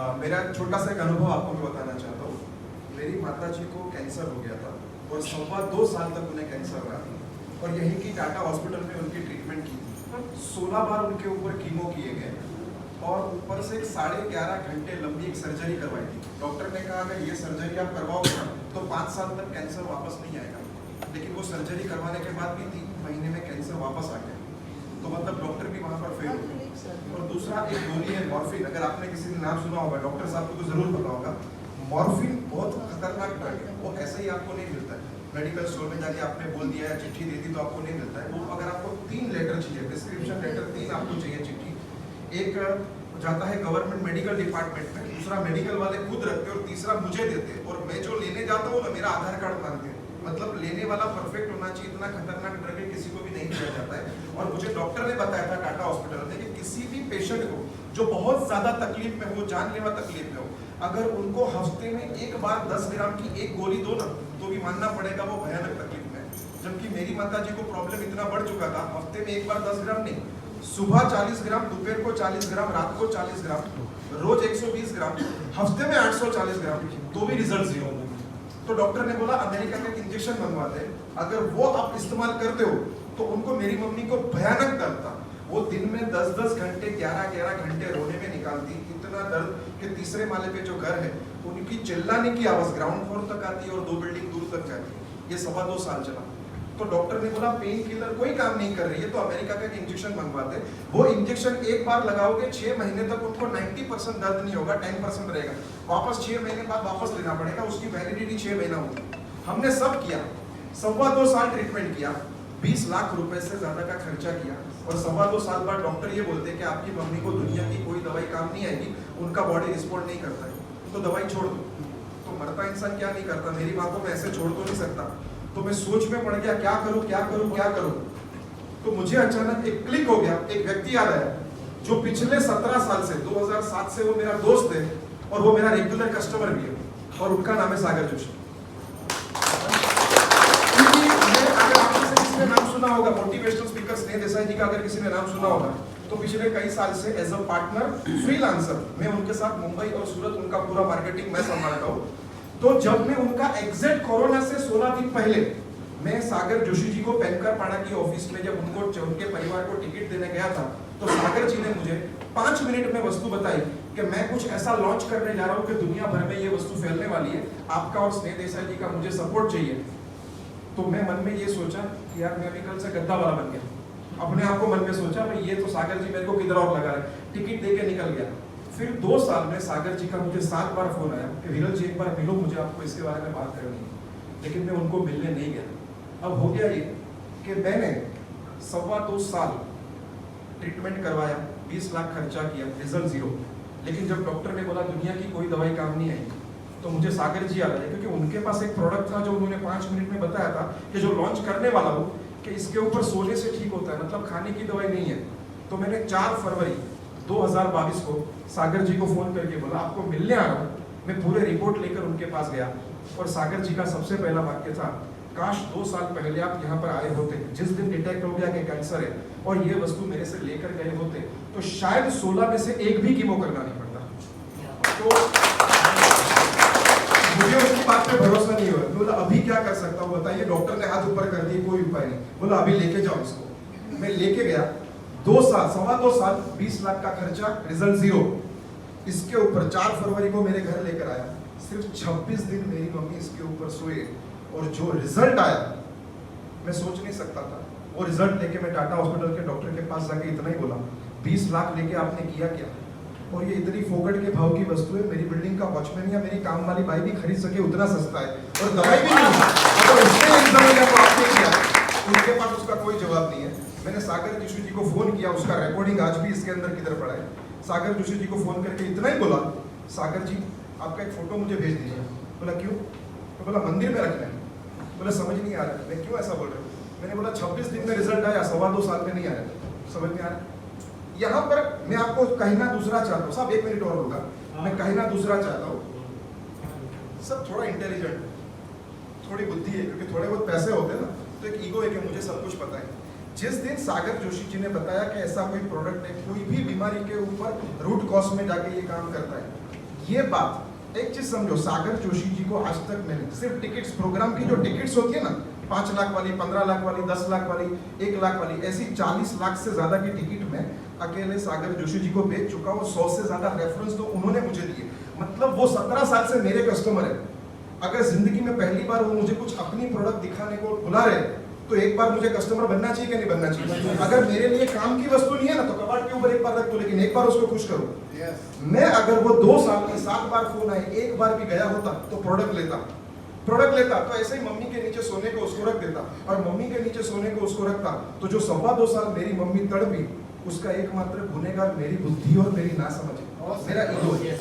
मेरा छोटा सा एक अनुभव आपको मैं बताना चाहता हूँ। मेरी माता जी को कैंसर हो गया था और 2.25 साल तक उन्हें कैंसर रहा और यहीं की टाटा हॉस्पिटल में उनकी ट्रीटमेंट की थी। 16 बार उनके ऊपर कीमो किए गए और ऊपर से 11.5 घंटे लंबी एक सर्जरी करवाई थी। डॉक्टर ने कहा अगर ये सर्जरी आप करवाओगे ना तो 5 साल तक कैंसर वापस नहीं आएगा, लेकिन वो सर्जरी करवाने के बाद भी 3 महीने में कैंसर वापस आ गया। तो मतलब डॉक्टर भी वहाँ पर फेल हो गए। और दूसरा एक गोली है मॉर्फिन, अगर आपने किसी ने नाम सुना होगा, डॉक्टर साहब को तो जरूर पता होगा। मॉर्फिन बहुत खतरनाक ड्रग है, वो ऐसे ही आपको नहीं मिलता है। मेडिकल स्टोर में जाके आपने बोल दिया है, चिट्ठी दे दी तो आपको नहीं मिलता है। वो अगर आपको 3 लेटर चाहिए, प्रिस्क्रिप्शन लेटर 3 आपको चाहिए चिट्ठी, एक जाता है गवर्नमेंट मेडिकल डिपार्टमेंट में, दूसरा मेडिकल वाले खुद रखते और तीसरा मुझे देते। और मैं जो लेने जाता हूँ ना, मेरा आधार कार्ड मांगते हैं। मतलब लेने वाला परफेक्ट होना चाहिए, इतना खतरनाक ड्रग है, किसी को भी नहीं दिया जाता है। और मुझे डॉक्टर ने बताया था टाटा हॉस्पिटल में कि किसी भी पेशेंट को जो बहुत ज्यादा तकलीफ में हो, जानलेवा तकलीफ में हो, अगर उनको हफ्ते में एक बार 10 ग्राम की एक गोली दो ना तो भी मानना पड़ेगा वो भयानक तकलीफ में। जबकि मेरी माता जी को प्रॉब्लम इतना बढ़ चुका था, हफ्ते में एक बार 10 ग्राम नहीं, सुबह 40 ग्राम, दोपहर को 40 ग्राम, रात को 40 ग्राम, रोज 120 ग्राम, हफ्ते में 840 ग्राम, तो भी रिजल्ट जीरो। तो डॉक्टर ने बोला अमेरिका का एक इंजेक्शन मंगवाते, अगर वो आप इस्तेमाल करते हो तो उनको, मेरी मम्मी को भयानक दर्द था। वो दिन में 10-10 घंटे, 11-11 घंटे रोने में निकालती, इतना दर्द कि तीसरे माले पे जो घर है उनकी चिल्लाने की आवाज ग्राउंड फ्लोर तक आती है और 2 बिल्डिंग दूर तक जाती है। ये 2.25 साल चला। तो डॉक्टर ने बोला पेन किलर कोई काम नहीं कर रही है, तो अमेरिका का एक इंजेक्शन मंगवाते। वो इंजेक्शन एक बार लगाओगे 6 महीने तक उनको 90% दर्द नहीं होगा, 10% रहेगा। वापस 6 महीने बाद वापस लेना पड़ेगा, उसकी वैलिडिटी 6 महीना होगी। हमने सब किया, 2.25 साल ट्रीटमेंट किया, 20 लाख रुपए से ज्यादा का खर्चा किया और 2.25 साल बाद डॉक्टर ये बोलते कि आपकी मम्मी को दुनिया की कोई दवाई काम नहीं आएगी, उनका बॉडी रिस्पॉन्ड नहीं करता है, तो दवाई छोड़ दो। तो मरता इंसान क्या नहीं करता, मेरी माँ को मैं ऐसे छोड़ तो नहीं सकता। तो मैं सोच में पड़ गया, क्या करूं क्या करूं क्या करूं। तो मुझे अचानक एक क्लिक हो गया, एक व्यक्ति याद आया जो पिछले 17 साल से, 2007 से वो मेरा दोस्त है और वो मेरा रेगुलर कस्टमर भी है, और उनका नाम है सागर जोशी। नाम सुना होगा, मोटिवेशनल स्पीकर स्नेह देसाई जी का अगर किसी ने नाम सुना होगा, तो पिछले कई साल से एज अ पार्टनर फ्रीलांसर मैं उनके साथ मुंबई और सूरत उनका पूरा मार्केटिंग मैं संभालता हूँ। तो जब मैं उनका एग्जैक्ट कोरोना से 16 दिन पहले मैं सागर जोशी जी को पेनकर की ऑफिस में जब उनके परिवार को टिकट देने गया था, तो सागर जी ने मुझे 5 मिनट में वस्तु बताई कि मैं कुछ ऐसा लॉन्च करने जा रहा हूँ कि दुनिया भर में ये वस्तु फैलने वाली है, आपका और स्नेह देसाई जी का मुझे सपोर्ट चाहिए। तो मैं मन में ये सोचा कि यार मैं भी कल से गद्दा वाला बन गया। अपने आप को मन में सोचा मैं, ये तो सागर जी मेरे को किधर और लगा रहे, टिकट देके निकल गया। फिर 2 साल में सागर जी का मुझे 7 बार फोन आया कि विरल जी एक बार मिलो, मुझे आपको इसके बारे में बात करनी है, लेकिन मैं उनको मिलने नहीं गया। अब हो गया ये कि मैंने 2.25 साल ट्रीटमेंट करवाया, 20 लाख खर्चा किया, रिजल्ट जीरो। लेकिन जब डॉक्टर ने बोला दुनिया की कोई दवाई काम नहीं आई, तो मुझे सागर जी आ गए, क्योंकि उनके पास एक प्रोडक्ट था जो उन्होंने 5 मिनट में बताया था कि जो लॉन्च करने वाला हूँ कि इसके ऊपर सोने से ठीक होता है, मतलब खाने की दवाई नहीं है। तो मैंने 4 फरवरी 2022 को सागर जी को फोन करके बोला आपको मिलने आ रहा हूँ। मैं पूरे रिपोर्ट लेकर उनके पास गया और सागर जी का सबसे पहला वाक्य था, काश 2 साल पहले आप यहाँ पर आए होते, जिस दिन डिटेक्ट हो गया कि कैंसर है, और ये वस्तु मेरे से लेकर गए होते तो शायद 16 में से एक भी कीमो करना नहीं पड़ता। तो मुझे उसकी बात पे भरोसा नहीं हुआ। बोला अभी क्या कर सकता हूँ बताइए, डॉक्टर ने हाथ ऊपर कर दिए, कोई उपाय नहीं। बोला अभी लेके जाओ इसको। मैं लेके गया, 2 साल, 2.25 साल, 20 लाख का खर्चा, रिजल्ट जीरो। इसके ऊपर 4 फरवरी को मेरे घर लेकर आया, सिर्फ 26 दिन मेरी मम्मी इसके ऊपर सोए, और जो रिजल्ट आया मैं सोच नहीं सकता था। वो रिजल्ट लेके मैं टाटा हॉस्पिटल के डॉक्टर के पास जाके इतना ही बोला, 20 लाख लेके आपने किया क्या, और ये इतनी फोकट के भाव की वस्तु है, मेरी बिल्डिंग का वॉचमैन या मेरी काम वाली बाई भी खरीद सके उतना सस्ता है, और दवाई भी नहीं। अगर उसने एग्जाम को आपने किया, उनके पास उसका कोई जवाब नहीं है। मैंने सागर जोशी जी को फोन किया, उसका रिकॉर्डिंग आज भी इसके अंदर किधर पड़ा है। सागर जोशी जी को फोन करके इतना ही बोला, सागर जी आपका एक फोटो मुझे भेज दीजिए। बोला क्यों? तो बोला मंदिर में रखना है। बोला समझ नहीं आ रहा, मैं क्यों ऐसा बोल रहा हूँ? मैंने बोला 26 दिन में रिजल्ट आया, 2.25 साल में नहीं आया, समझ में आ रहा? यहाँ पर मैं आपको कहना दूसरा चाहता हूँ, साहब 1 मिनट और होगा, मैं कहना दूसरा चाहता हूँ। सब थोड़ा इंटेलिजेंट, थोड़ी बुद्धि है, क्योंकि थोड़े बहुत पैसे होते हैं ना, तो एक ईगो है कि मुझे सब कुछ पता है। जिस दिन सागर जोशी जी ने बताया कि ऐसा कोई प्रोडक्ट है, कोई भी बीमारी के ऊपर रूट कॉज में जाके ये काम करता है, ये बात एक चीज समझो, सागर जोशी जी को आज तक मैंने सिर्फ टिकट्स, प्रोग्राम की जो टिकट्स होती है ना, 5 लाख वाली, 15 लाख वाली, 10 लाख वाली, 1 लाख वाली, ऐसी 40 लाख से ज्यादा की टिकट मैं अकेले सागर जोशी जी को बेच चुका हूँ। 100 से ज्यादा रेफरेंस तो उन्होंने मुझे दिए, मतलब वो 17 साल से मेरे कस्टमर है। अगर जिंदगी में पहली बार वो मुझे कुछ अपनी प्रोडक्ट दिखाने को बुला रहे तो एक बार मुझे कस्टमर बनना चाहिए कि नहीं बनना चाहिए? अगर मेरे लिए काम की वस्तु नहीं है ना तो कबाड़ के ऊपर एक बार रख दो, लेकिन एक बार उसको खुश करो। मैं अगर वो 2 साल में 7 बार फोन आए, एक बार भी गया होता तो प्रोडक्ट लेता तो ऐसे ही मम्मी के नीचे सोने को उसको रख देता, और मम्मी के नीचे सोने को उसको रखता, तो जो 2.25 साल मेरी मम्मी तड़पी, उसका एकमात्र गुनहगार मेरी बुद्धि और मेरी नासमझ, मेरा ईगो है।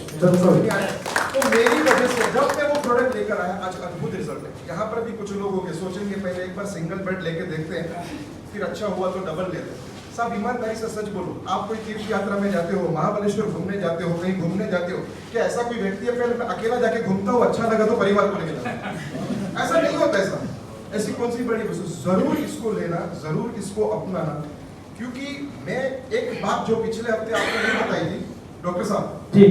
तो मेरी वजह से जब मैं वो प्रोडक्ट लेकर आया, आज अद्भुत रिजल्ट है। यहाँ पर भी कुछ लोग होंगे सोचेंगे पहले एक बार सिंगल बेड लेके देखते हैं, फिर अच्छा हुआ तो डबल लेते हैं। सब ईमानदारी से सच बोलो, आप कोई तीर्थ यात्रा में जाते हो, महाबलेश्वर घूमने जाते हो, कहीं घूमने जाते हो, क्या ऐसा कोई व्यक्ति है पहले अकेला जाके घूमता हो, अच्छा लगा तो परिवार को लेके जाता? ऐसा नहीं होता। ऐसी कौन सी बड़ी वस्तु, जरूर इसको लेना, जरूर इसको अपनाना। क्योंकि मैं एक बात जो पिछले हफ्ते आपको नहीं बताई थी डॉक्टर साहब जी,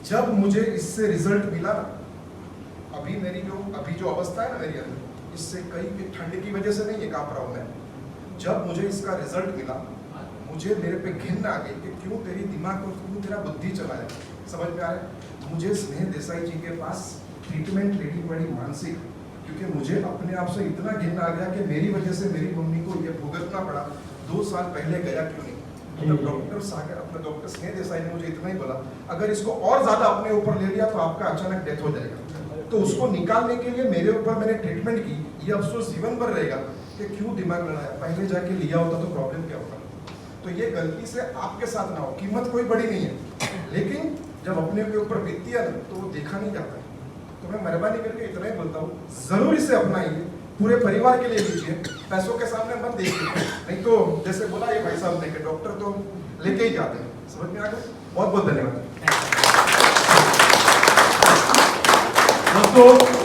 जब मुझे इससे रिजल्ट मिला ना, अभी जो अवस्था है ना मेरी अंदर, इससे कई ठंड की वजह से नहीं है, कांप रहा हूं मैं। जब मुझे इसका रिजल्ट मिला, मुझे मेरे पे घिन आ गई कि क्यों तेरी दिमाग को, क्यों तेरा बुद्धि चला है। समझ में आ रहा है? मुझे स्नेह देसाई जी के पास ट्रीटमेंट लेनी पड़ी मानसिक, क्योंकि मुझे अपने आप से इतना घिन आ गया कि मेरी वजह से मेरी मम्मी को ये भुगतना पड़ा। 2 साल पहले गया क्यों नहीं? मतलब डॉक्टर स्नेह देसाई ने मुझे इतना ही बोला, अगर इसको और ज्यादा अपने ऊपर ले लिया तो आपका अचानक डेथ हो जाएगा। तो उसको निकालने के लिए मेरे ऊपर मैंने ट्रीटमेंट की। ये अफसोस जीवन भर रहेगा कि क्यों दिमाग लड़ाया, पहले जाके लिया होता तो प्रॉब्लम क्या होता। तो ये गलती से आपके साथ ना हो। कीमत कोई बड़ी नहीं है, लेकिन जब अपने के ऊपर बीतती है ना तो वो देखा नहीं जाता। तो मैं मेहरबानी करके इतना ही बोलता हूँ, जरूर इसे अपनाइए, पूरे परिवार के लिए लीजिए, पैसों के सामने मत देखिए। नहीं तो जैसे बोला ये भाई साहब ने कि डॉक्टर तो लेके ही जाते हैं। समझ में आ गया? बहुत बहुत धन्यवाद दोस्तों।